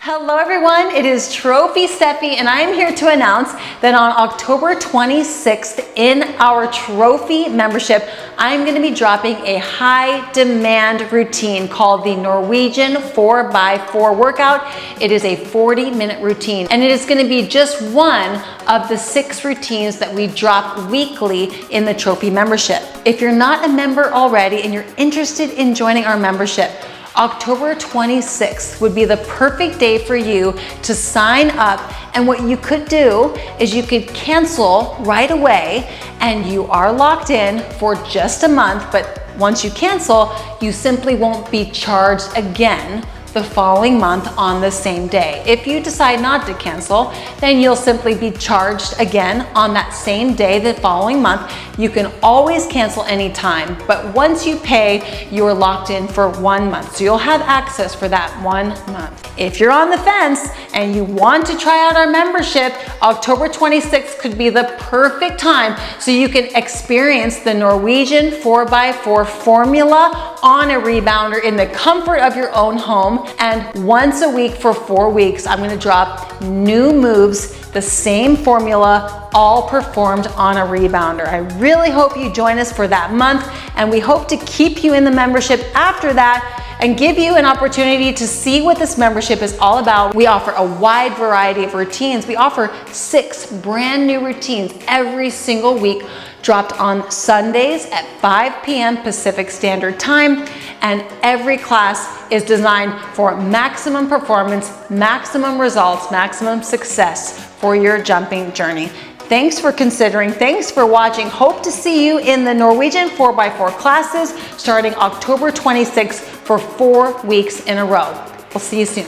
Hello everyone, it is Trophy Steffi and I am here to announce that on October 26th in our Trophy membership, I'm going to be dropping a high demand routine called the Norwegian 4x4 workout. It is a 40-minute routine and it is going to be just one of the 6 routines that we drop weekly in the Trophy membership. If you're not a member already and you're interested in joining our membership, October 26th would be the perfect day for you to sign up, and what you could do is you could cancel right away and you are locked in for just a month, but once you cancel, you simply won't be charged again the following month on the same day. If you decide not to cancel, then you'll simply be charged again on that same day the following month. You can always cancel anytime, but once you pay, you are locked in for 1 month. So you'll have access for that 1 month. If you're on the fence and you want to try out our membership, October 26th could be the perfect time so you can experience the Norwegian 4x4 formula on a rebounder in the comfort of your own home. And once a week for 4 weeks, I'm gonna drop new moves, the same formula, all performed on a rebounder. I really hope you join us for that month, and we hope to keep you in the membership after that and give you an opportunity to see what this membership is all about. We offer a wide variety of routines. We offer 6 brand new routines every single week, dropped on Sundays at 5 p.m. Pacific Standard Time. And every class is designed for maximum performance, maximum results, maximum success for your jumping journey. Thanks for considering, thanks for watching. Hope to see you in the Norwegian 4x4 classes starting October 26th for 4 weeks in a row. We'll see you soon.